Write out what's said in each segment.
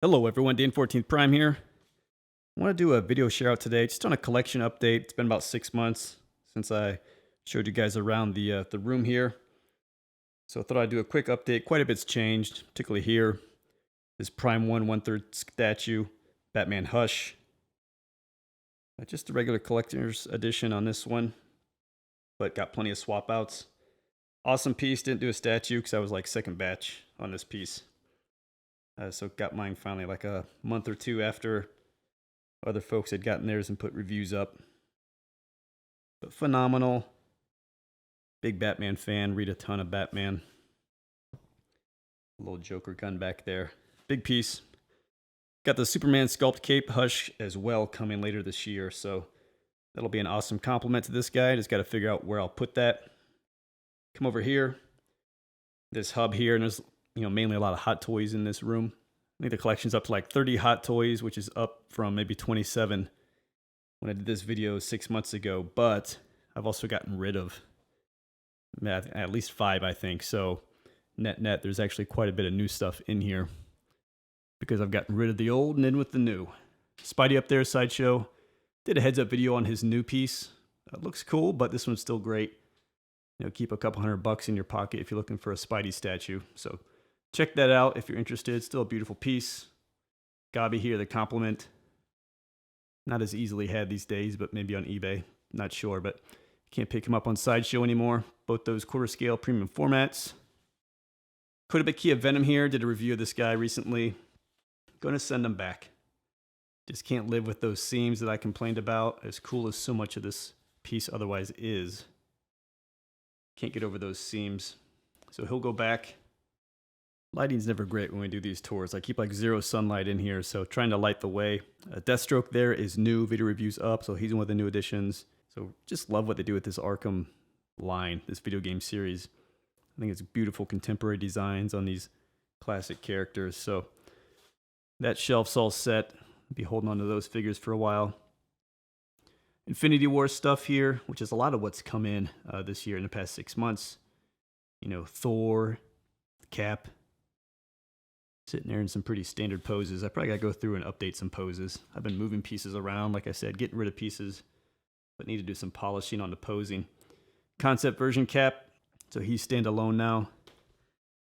Hello everyone, Dan14thPrime here. I want to do a video share out today, just on a collection update. It's been about 6 months since I showed you guys around the room here. So I thought I'd do a quick update. Quite a bit's changed, particularly here. This Prime 1/3 statue, Batman Hush. Just a regular collector's edition on this one, but got plenty of swap outs. Awesome piece, didn't do a statue because I was like second batch on this piece. So got mine finally like a month or two after other folks had gotten theirs and put reviews up. But phenomenal. Big Batman fan, read a ton of Batman. A little Joker gun back there. Big piece. Got the Superman sculpt cape Hush as well coming later this year, so that'll be an awesome compliment to this guy. Just got to figure out where I'll put that. Come over here. This hub here, and there's mainly a lot of hot toys in this room. I think the collection's up to like 30 hot toys, which is up from maybe 27 when I did this video 6 months ago. But I've also gotten rid of at least 5, I think. So net, there's actually quite a bit of new stuff in here because I've gotten rid of the old and in with the new. Spidey up there, Sideshow. Did a heads up video on his new piece. Looks cool, but this one's still great. Keep a couple $100 in your pocket if you're looking for a Spidey statue. So check that out if you're interested. Still a beautiful piece. Gobby here, the compliment. Not as easily had these days, but maybe on eBay. Not sure, but can't pick him up on Sideshow anymore. Both those quarter scale premium formats. Kotobukiya Venom here. Did a review of this guy recently. Going to send him back. Just can't live with those seams that I complained about. As cool as so much of this piece otherwise is. Can't get over those seams. So he'll go back. Lighting's never great when we do these tours. I keep like zero sunlight in here, so trying to light the way. Deathstroke there is new. Video reviews up, so he's one of the new additions. So just love what they do with this Arkham line, this video game series. I think it's beautiful contemporary designs on these classic characters. So that shelf's all set. I'll be holding on to those figures for a while. Infinity War stuff here, which is a lot of what's come in this year in the past 6 months. Thor, Cap, sitting there in some pretty standard poses. I probably got to go through and update some poses. I've been moving pieces around, like I said, getting rid of pieces, but need to do some polishing on the posing. Concept version Cap, so he's standalone now.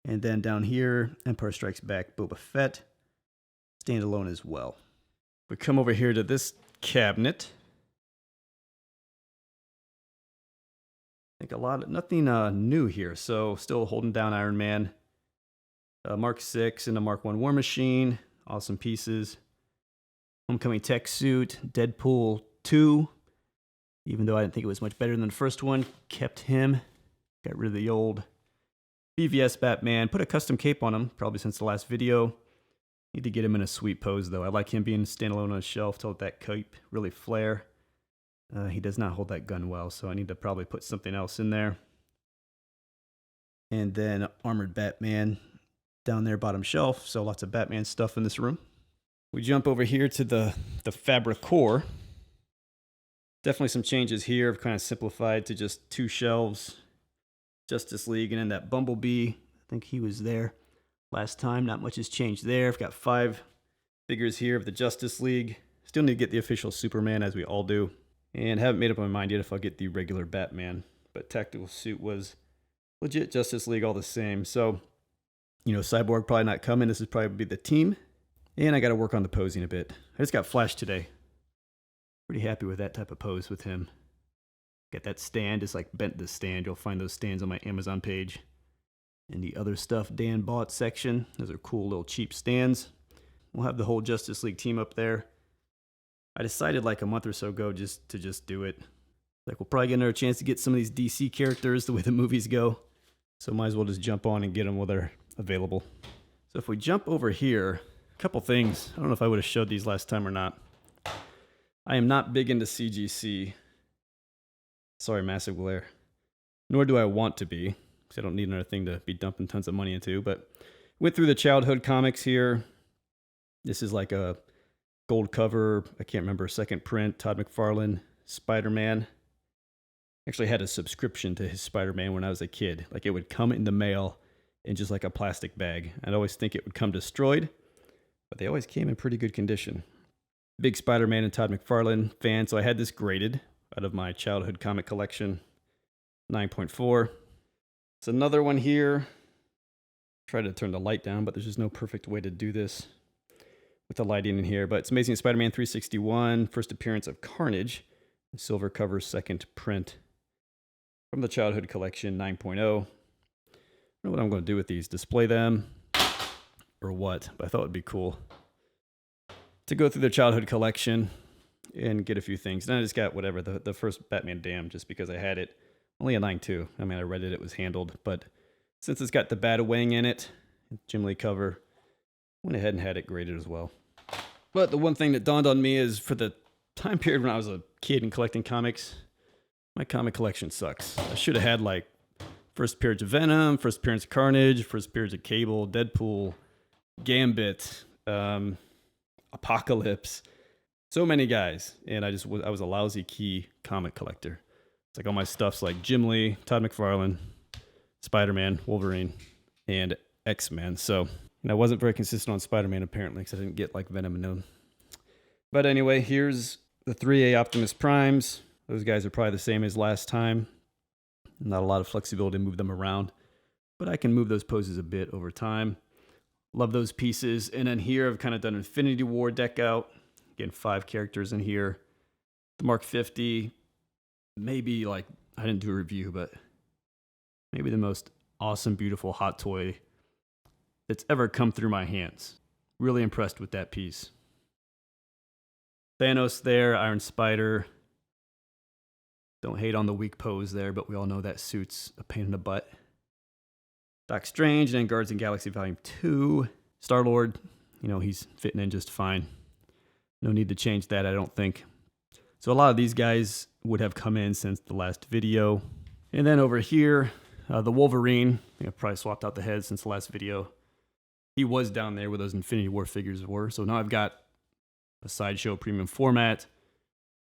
And then down here, Empire Strikes Back Boba Fett, standalone as well. We come over here to this cabinet. I think nothing new here, so still holding down Iron Man. Mark 6 and a Mark 1 War Machine, awesome pieces. Homecoming Tech Suit, Deadpool 2, even though I didn't think it was much better than the first one, kept him. Got rid of the old BVS Batman, put a custom cape on him, probably since the last video. Need to get him in a sweet pose though. I like him being standalone on a shelf to let that cape really flare. He does not hold that gun well, so I need to probably put something else in there. And then Armored Batman down there, bottom shelf. So lots of Batman stuff in this room. We jump over here to the Fabric Core. Definitely some changes here. I've kind of simplified to just 2 shelves. Justice League and then that Bumblebee. I think he was there last time. Not much has changed there. I've got 5 figures here of the Justice League. Still need to get the official Superman, as we all do. And haven't made up my mind yet if I'll get the regular Batman. But Tactical Suit was legit Justice League all the same. So, Cyborg probably not coming. This is probably the team. And I got to work on the posing a bit. I just got Flash today. Pretty happy with that type of pose with him. Got that stand. Just like bent the stand. You'll find those stands on my Amazon page. And the other stuff Dan bought section. Those are cool little cheap stands. We'll have the whole Justice League team up there. I decided like a month or so ago to just do it. Like we'll probably get another chance to get some of these DC characters the way the movies go. So might as well just jump on and get them while they're available. So if we jump over here, a couple things. I don't know if I would have showed these last time or not. I am not big into CGC. Sorry, massive glare. Nor do I want to be, because I don't need another thing to be dumping tons of money into. But went through the childhood comics here. This is like a gold cover, I can't remember, second print, Todd McFarlane, Spider-Man. Actually had a subscription to his Spider-Man when I was a kid. Like it would come in the mail in just like a plastic bag. I'd always think it would come destroyed. but they always came in pretty good condition. Big Spider-Man and Todd McFarlane fan, so I had this graded out of my childhood comic collection, 9.4. It's another one here. Try to turn the light down, but there's just no perfect way to do this with the lighting in here. But it's Amazing Spider-Man 361, first appearance of Carnage, silver cover, second print from the childhood collection, 9.0. I don't know what I'm going to do with these, display them or what, but I thought it'd be cool to go through the childhood collection and get a few things. And I just got whatever, the first Batman Damn, just because I had it. Only a 9.2. I mean, I read it was handled, but since it's got the Batawing in it, Jim Lee cover, went ahead and had it graded as well. But the one thing that dawned on me is for the time period when I was a kid and collecting comics, my comic collection sucks. I should have had like first appearance of Venom, first appearance of Carnage, first appearance of Cable, Deadpool, Gambit, Apocalypse, so many guys, and I was a lousy key comic collector. It's like all my stuff's like Jim Lee, Todd McFarlane, Spider-Man, Wolverine, and X-Men. So, and I wasn't very consistent on Spider-Man apparently because I didn't get like Venom and them. But anyway, here's the 3A Optimus Primes. Those guys are probably the same as last time. Not a lot of flexibility to move them around, but I can move those poses a bit over time. Love those pieces. And then here I've kind of done Infinity War deck out. Again, 5 characters in here. The Mark 50, maybe like, I didn't do a review, but maybe the most awesome, beautiful hot toy that's ever come through my hands. Really impressed with that piece. Thanos there, Iron Spider. Don't hate on the weak pose there, but we all know that suit's a pain in the butt. Doc Strange, and then Guardians of the Galaxy Volume 2. Star-Lord, you know, he's fitting in just fine. No need to change that, I don't think. So a lot of these guys would have come in since the last video. And then over here, the Wolverine. I think I probably swapped out the head since the last video. He was down there where those Infinity War figures were. So now I've got a Sideshow premium format,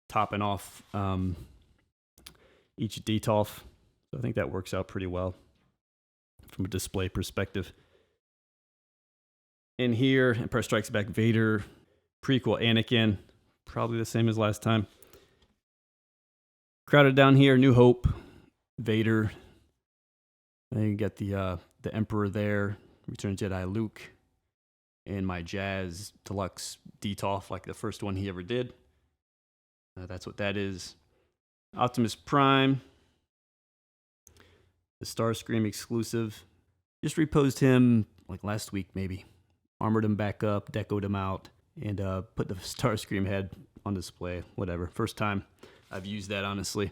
topping off each Detolf. So I think that works out pretty well from a display perspective. In here, Empire Strikes Back Vader, prequel Anakin, probably the same as last time. Crowded down here, New Hope, Vader. Then you got the Emperor there, Return of the Jedi Luke, and my Jazz Deluxe Detolf, like the first one he ever did. That's what that is. Optimus Prime, the Starscream exclusive. Just reposed him like last week, maybe. Armored him back up, decoed him out, and put the Starscream head on display. Whatever. First time I've used that, honestly.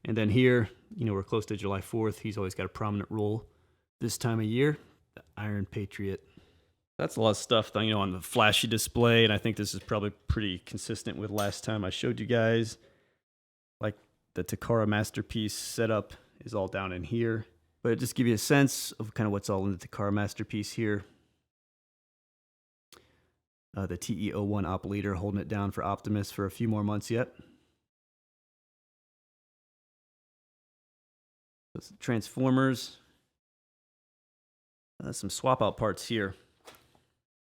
And then here, you know, we're close to July 4th. He's always got a prominent role this time of year. The Iron Patriot. That's a lot of stuff, you know, on the flashy display, and I think this is probably pretty consistent with last time I showed you guys. Like the Takara Masterpiece setup is all down in here. But it just gives you a sense of kind of what's all in the Takara Masterpiece here. The TE01 Op Leader holding it down for Optimus for a few more months yet. Transformers. Some swap out parts here.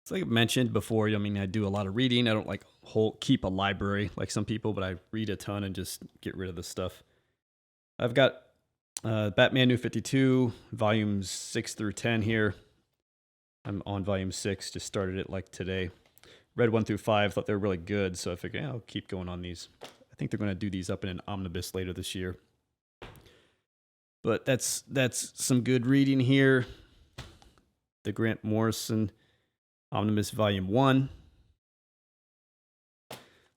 It's like I mentioned before, I mean, I do a lot of reading. I don't like keep a library like some people, but I read a ton and just get rid of the stuff. I've got Batman New 52, volumes 6 through 10 here. I'm on volume 6, just started it like today. Read 1 through 5, thought they were really good, so I figured I'll keep going on these. I think they're going to do these up in an omnibus later this year. But that's some good reading here. The Grant Morrison Omnibus Volume 1.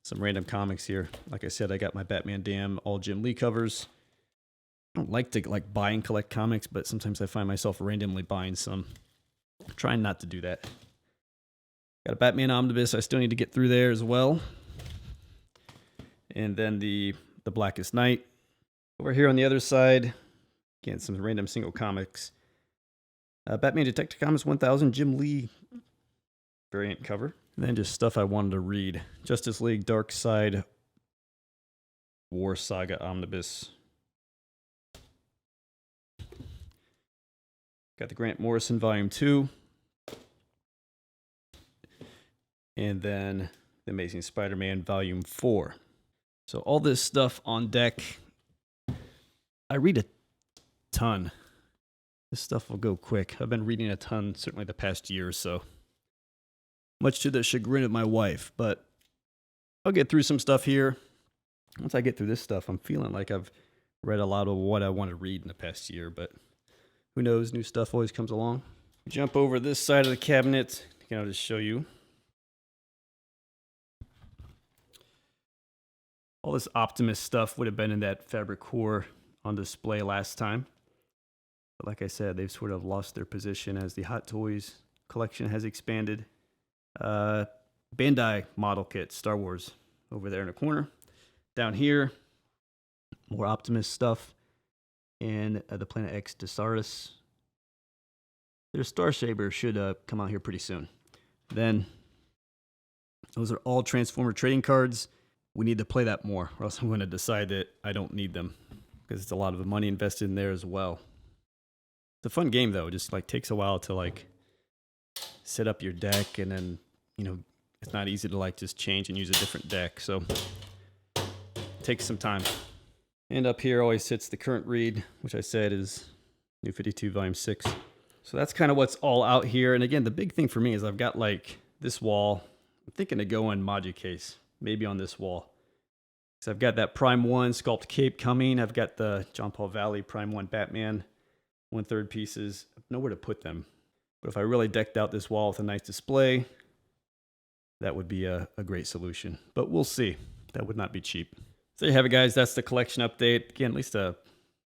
Some random comics here. Like I said, I got my Batman Damn all Jim Lee covers. I don't like to buy and collect comics, but sometimes I find myself randomly buying some. I'm trying not to do that. Got a Batman Omnibus I still need to get through there as well. And then the Blackest Night. Over here on the other side, again, some random single comics. Batman Detective Comics 1000 Jim Lee variant cover. And then just stuff I wanted to read. Justice League Dark Side War Saga Omnibus. Got the Grant Morrison Volume 2. and then The Amazing Spider-Man Volume 4. So all this stuff on deck. I read a ton. This stuff will go quick. I've been reading a ton, certainly the past year or so. Much to the chagrin of my wife, but I'll get through some stuff here. Once I get through this stuff, I'm feeling like I've read a lot of what I want to read in the past year, but who knows? New stuff always comes along. Jump over this side of the cabinet. I'll just show you. All this Optimus stuff would have been in that Fabric Core on display last time. But like I said, they've sort of lost their position as the Hot Toys collection has expanded. Bandai model kit, Star Wars, over there in the corner. Down here, more Optimus stuff. And the Planet X Desaurus. Their Star Saber should come out here pretty soon. Then, those are all Transformer trading cards. We need to play that more, or else I'm going to decide that I don't need them, because it's a lot of money invested in there as well. It's a fun game, though. It just takes a while to set up your deck, and then it's not easy to just change and use a different deck. So it takes some time. And up here always sits the current read, which I said is New 52 Volume 6. So that's kind of what's all out here. And again, the big thing for me is I've got this wall. I'm thinking to go in Maju case, maybe on this wall. So I've got that Prime 1 Sculpt Cape coming. I've got the John Paul Valley Prime 1 Batman 1/3 pieces. I have nowhere to put them. But if I really decked out this wall with a nice display, that would be a great solution. But we'll see. That would not be cheap. So there you have it, guys. That's the collection update. Again, at least a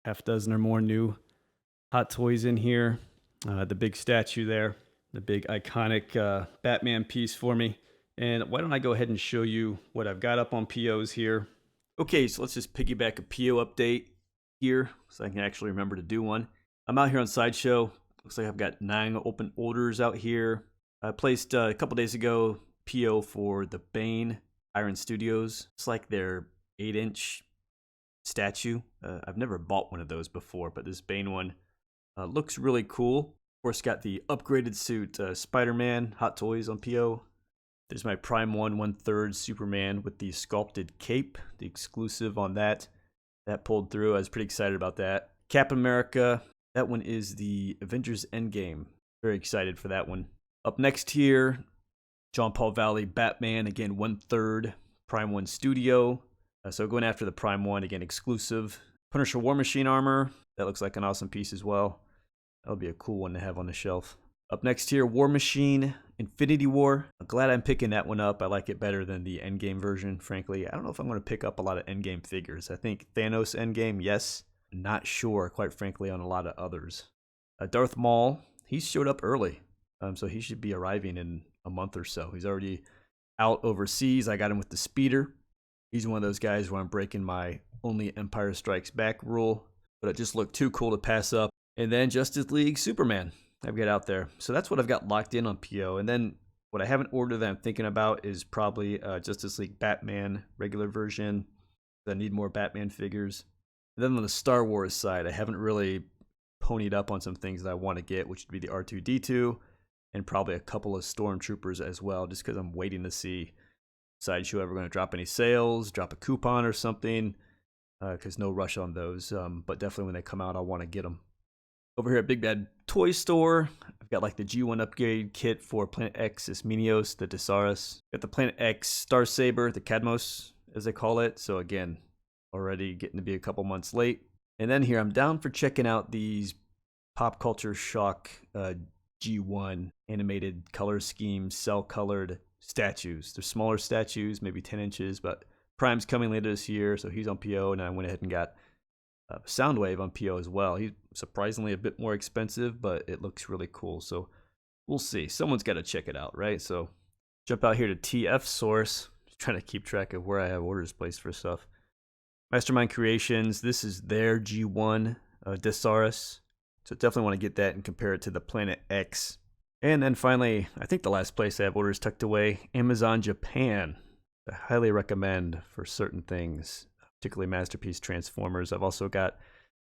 half dozen or more new Hot Toys in here. The big statue there. The big iconic Batman piece for me. And why don't I go ahead and show you what I've got up on POs here. Okay, so let's just piggyback a PO update here so I can actually remember to do one. I'm out here on Sideshow. Looks like I've got 9 open orders out here. I placed a couple days ago PO for the Bane Iron Studios. It's like their 8-inch statue. I've never bought one of those before, but this Bane one looks really cool. Of course, got the upgraded suit Spider-Man Hot Toys on PO. There's my Prime 1 1/3 Superman with the sculpted cape, the exclusive on that. That pulled through. I was pretty excited about that. Cap America. That one is the Avengers Endgame. Very excited for that one. Up next here, John Paul Valley Batman, again 1/3 Prime 1 Studio. So going after the Prime 1, again exclusive. Punisher War Machine armor. That looks like an awesome piece as well. That'll be a cool one to have on the shelf. Up next here, War Machine Infinity War. I'm glad I'm picking that one up. I like it better than the Endgame version, frankly. I don't know if I'm going to pick up a lot of Endgame figures. I think Thanos Endgame, yes. Not sure, quite frankly, on a lot of others. Darth Maul, he showed up early. So he should be arriving in a month or so. He's already out overseas. I got him with the speeder. He's one of those guys where I'm breaking my only Empire Strikes Back rule. But it just looked too cool to pass up. And then Justice League Superman I've got out there. So that's what I've got locked in on PO. And then what I haven't ordered that I'm thinking about is probably Justice League Batman regular version. I need more Batman figures. And then on the Star Wars side, I haven't really ponied up on some things that I want to get, which would be the R2-D2 and probably a couple of Stormtroopers as well, just because I'm waiting to see Sideshow ever going to drop any sales, drop a coupon or something, because no rush on those. But definitely when they come out, I'll want to get them. Over here at Big Bad Toy Store, I've got the G1 upgrade kit for Planet X Ismenios, the Desaurus. Got the Planet X Star Saber, the Cadmos, as they call it. So again, already getting to be a couple months late. And then here, I'm down for checking out these Pop Culture Shock G1 animated color scheme, cell-colored statues. They're smaller statues, maybe 10 inches, but Prime's coming later this year, so he's on PO, and I went ahead and got Soundwave on PO as well. He's surprisingly a bit more expensive, but it looks really cool. So we'll see. Someone's got to check it out, right? So jump out here to TF Source. Just trying to keep track of where I have orders placed for stuff. Mastermind Creations. This is their G1 Desaurus. So definitely want to get that and compare it to the Planet X. And then finally, I think the last place I have orders tucked away, Amazon Japan. I highly recommend for certain things, particularly Masterpiece Transformers. I've also got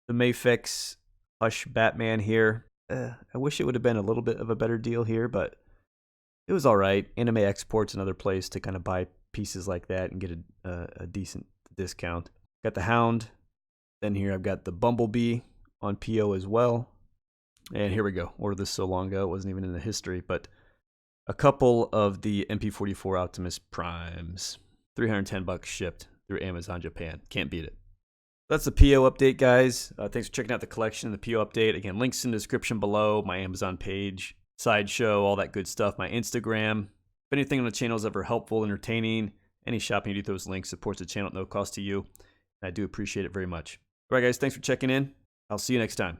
the Mafex Hush Batman here. I wish it would have been a little bit of a better deal here, but it was all right. Anime Export's another place to kind of buy pieces like that and get a decent discount. Got the Hound. Then here I've got the Bumblebee on PO as well. And here we go. Ordered this so long ago, it wasn't even in the history, but a couple of the MP44 Optimus Primes. $310 shipped through Amazon Japan. Can't beat it. That's the PO update, guys. Thanks for checking out the collection and the PO update. Again, links in the description below, my Amazon page, Sideshow, all that good stuff, my Instagram. If anything on the channel is ever helpful, entertaining, any shopping you do those links supports the channel at no cost to you. I do appreciate it very much. All right, guys, thanks for checking in. I'll see you next time.